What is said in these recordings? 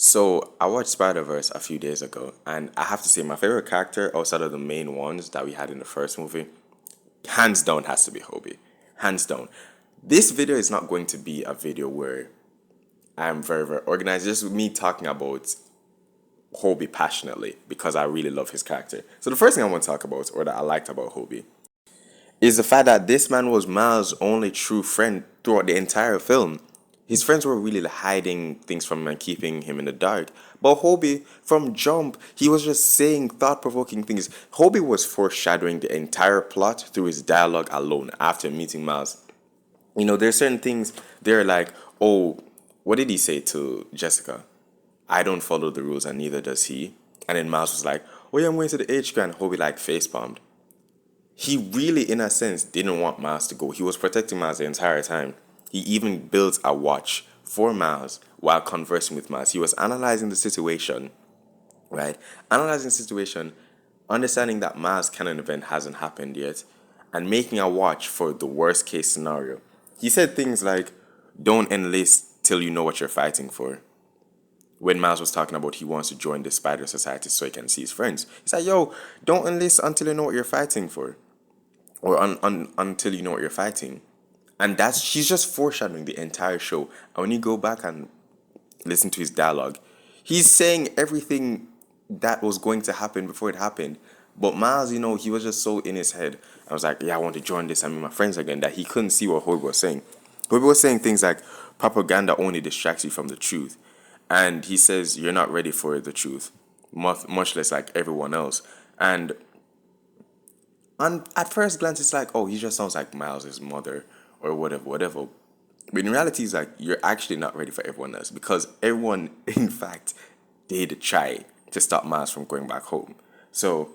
So I watched Spider-Verse a few days ago, and I have to say my favorite character outside of the main ones that we had in the first movie, hands down, has to be Hobie. Hands down. This video is not going to be a video where I'm very organized. Just me talking about Hobie passionately because I really love his character. So the first thing I want to talk about, or that I liked about Hobie, is the fact that this man was Miles' only true friend throughout the entire film. His friends were really hiding things from him and keeping him in the dark. But Hobie, from jump, he was just saying thought-provoking things. Hobie was foreshadowing the entire plot through his dialogue alone after meeting Miles. You know, there's certain things they're like, oh, what did he say to Jessica? I don't follow the rules and neither does he. And then Miles was like, oh yeah, I'm going to the HQ, and Hobie like face bombed. He really, in a sense, didn't want Miles to go. He was protecting Miles the entire time. He even built a watch for Miles while conversing with Miles. He was analyzing the situation, right? Analyzing the situation, understanding that Miles' canon event hasn't happened yet, and making a watch for the worst case scenario. He said things like, don't enlist till you know what you're fighting for. When Miles was talking about he wants to join the Spider Society so he can see his friends. He's like, yo, don't enlist until you know what you're fighting for. Or until you know what you're fighting. And that's she's just foreshadowing the entire show. And when you go back and listen to his dialogue, he's saying everything that was going to happen before it happened. But Miles, he was just so in his head. I was like, yeah, I want to join this. I mean, my friends again, that he couldn't see what Hobie was saying. Hobie was saying things like, propaganda only distracts you from the truth. And he says, you're not ready for the truth, much less like everyone else. And at first glance, it's like, oh, he just sounds like Miles' mother or whatever. But in reality, it's like, you're actually not ready for everyone else because everyone, in fact, did try to stop Miles from going back home. So,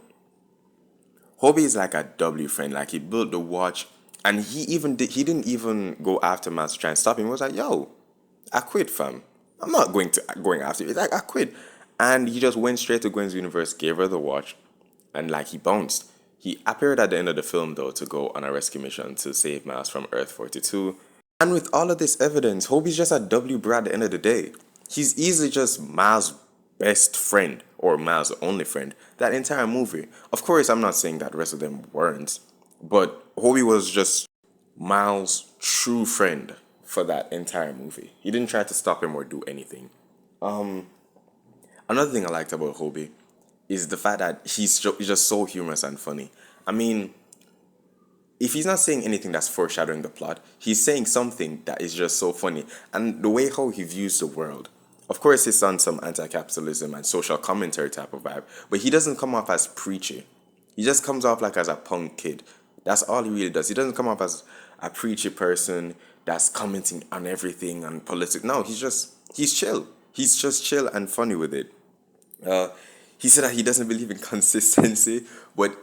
Hobie is like a W friend. Like, he built the watch and he didn't even go after Miles to try and stop him. He was like, yo, I quit, fam. I'm not going after you. It's like, I quit. And he just went straight to Gwen's universe, gave her the watch, and like he bounced. He appeared at the end of the film though to go on a rescue mission to save Miles from Earth 42. And with all of this evidence, Hobie's just a W bro at the end of the day. He's easily just Miles' best friend or Miles' only friend that entire movie. Of course, I'm not saying that the rest of them weren't, but Hobie was just Miles' true friend for that entire movie. He didn't try to stop him or do anything. Another thing I liked about Hobie is the fact that he's just so humorous and funny. I mean, if he's not saying anything that's foreshadowing the plot, he's saying something that is just so funny. And the way how he views the world. Of course, he's on some anti-capitalism and social commentary type of vibe, but he doesn't come off as preachy. He just comes off like as a punk kid. That's all he really does. He doesn't come off as a preachy person that's commenting on everything and politics. No, he's chill. He's just chill and funny with it. Uh, he said that he doesn't believe in consistency, but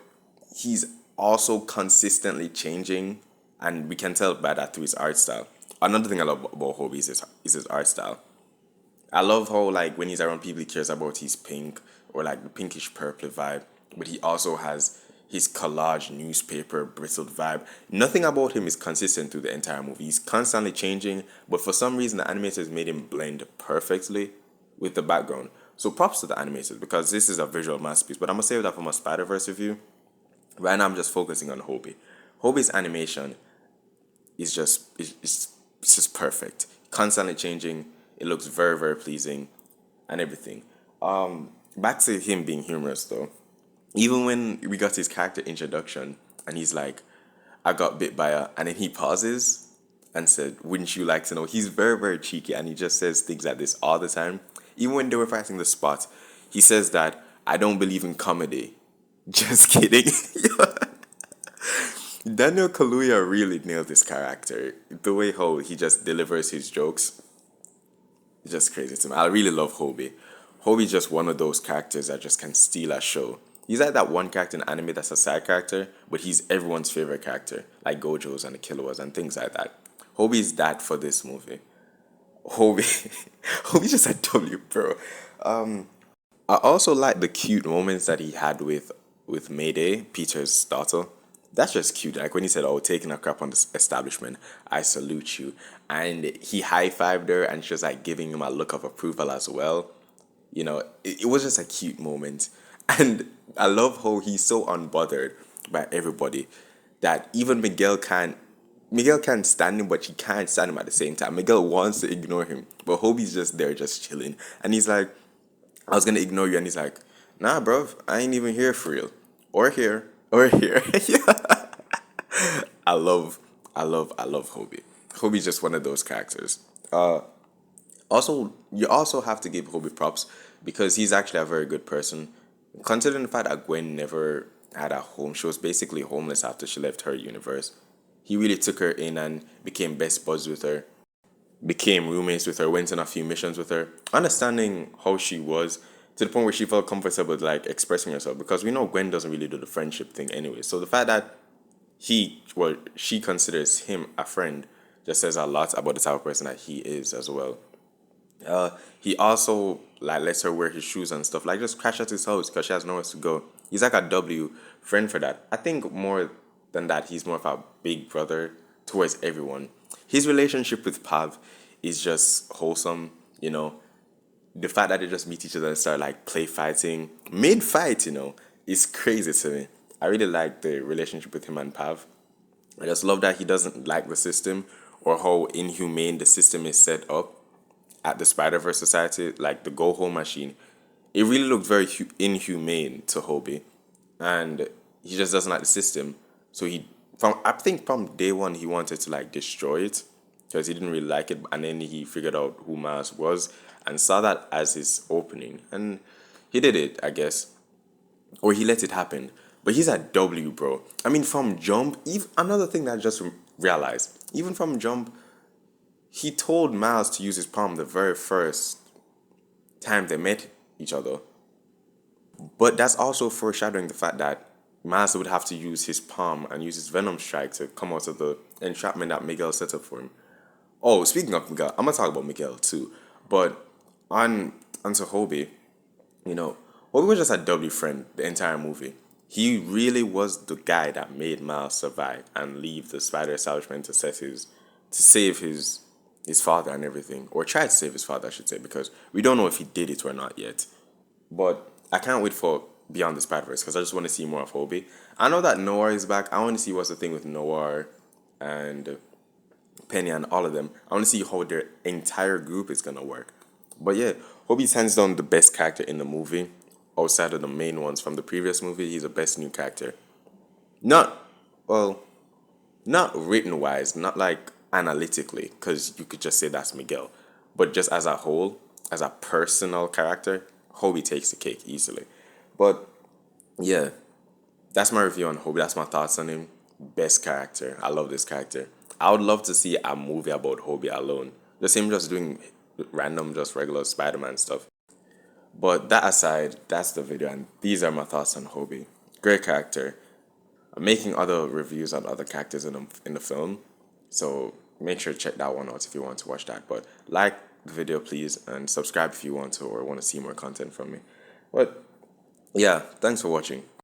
he's also consistently changing, and we can tell by that through his art style. Another thing I love about Hobie is his art style. I love how like when he's around people, he cares about his pink or like the pinkish purple vibe, but he also has his collage newspaper bristled vibe. Nothing about him is consistent through the entire movie. He's constantly changing, but for some reason the animators made him blend perfectly with the background. So props to the animators because this is a visual masterpiece. But I'm gonna save that for my Spider-Verse review. Right now I'm just focusing on Hobie. Hobie's animation is it's just perfect. Constantly changing. It looks very pleasing and everything. Back to him being humorous though. Even when we got his character introduction and he's like, I got bit by a, and then he pauses and said, wouldn't you like to know? He's very cheeky and he just says things like this all the time. Even when they were fighting the Spot, he says that I don't believe in comedy. Just kidding. Daniel Kaluuya really nailed this character. The way how he just delivers his jokes, it's just crazy to me. I really love Hobie. Hobie's just one of those characters that just can steal a show. He's like that one character in anime that's a side character, but he's everyone's favorite character, like Gojo's and the Killuas and things like that. Hobie's that for this movie. Hobie, Hobie's just a W, bro. I also like the cute moments that he had with Mayday, Peter's daughter. That's just cute. Like when he said, "Oh, taking a crap on this establishment, I salute you," and he high fived her, and she was like giving him a look of approval as well. It was just a cute moment. And I love how he's so unbothered by everybody that even Miguel can't stand him, but he can't stand him at the same time. Miguel wants to ignore him, but Hobie's just there, just chilling. And he's like, I was gonna ignore you. And he's like, nah, bro, I ain't even here for real. Or here. Or here. Yeah. I love, I love Hobie. Hobie's just one of those characters. Also, you also have to give Hobie props because he's actually a very good person. Considering the fact that Gwen never had a home, she was basically homeless after she left her universe. He really took her in and became best buds with her, became roommates with her, went on a few missions with her, understanding how she was to the point where she felt comfortable like expressing herself because we know Gwen doesn't really do the friendship thing anyway. So the fact that she considers him a friend just says a lot about the type of person that he is as well. He also like lets her wear his shoes and stuff, like just crash at his house because she has nowhere to go. He's like a W friend for that. I think more than that, he's more of a big brother towards everyone. His relationship with Pav is just wholesome, you know. The fact that they just meet each other and start like play fighting mid fight, is crazy to me. I really like the relationship with him and Pav. I just love that he doesn't like the system or how inhumane the system is set up at the Spider-Verse Society, like the Go Home machine. It really looked very inhumane to Hobie, and he just doesn't like the system. So I think from day one he wanted to like destroy it because he didn't really like it, and then he figured out who Miles was and saw that as his opening, and he did it, I guess, or he let it happen. But he's a W, bro. I mean, from jump, even another thing that I just realized, even from jump, he told Miles to use his palm the very first time they met each other. But that's also foreshadowing the fact that Miles would have to use his palm and use his Venom Strike to come out of the entrapment that Miguel set up for him. Oh, speaking of Miguel, I'm gonna talk about Miguel too. But onto Hobie, Hobie was just a W friend the entire movie. He really was the guy that made Miles survive and leave the spider establishment to save his father and everything, or try to save his father, I should say, because we don't know if he did it or not yet. But I can't wait for Beyond the Spider-Verse because I just want to see more of Hobie. I know that Noir is back. I want to see what's the thing with Noir and Penny and all of them. I want to see how their entire group is gonna work. But yeah, Hobie's hands down the best character in the movie. Outside of the main ones from the previous movie, he's the best new character. Not well, not written wise, not like analytically, because you could just say that's Miguel. But just as a whole, as a personal character, Hobie takes the cake easily. But yeah, that's my review on Hobie. That's my thoughts on him. Best character. I love this character. I would love to see a movie about Hobie alone. Just him just doing random, just regular Spider-Man stuff. But that aside, that's the video, and these are my thoughts on Hobie. Great character. I'm making other reviews on other characters in the film, so make sure to check that one out if you want to watch that. But like the video, please, and subscribe if you want to or want to see more content from me. But yeah, thanks for watching.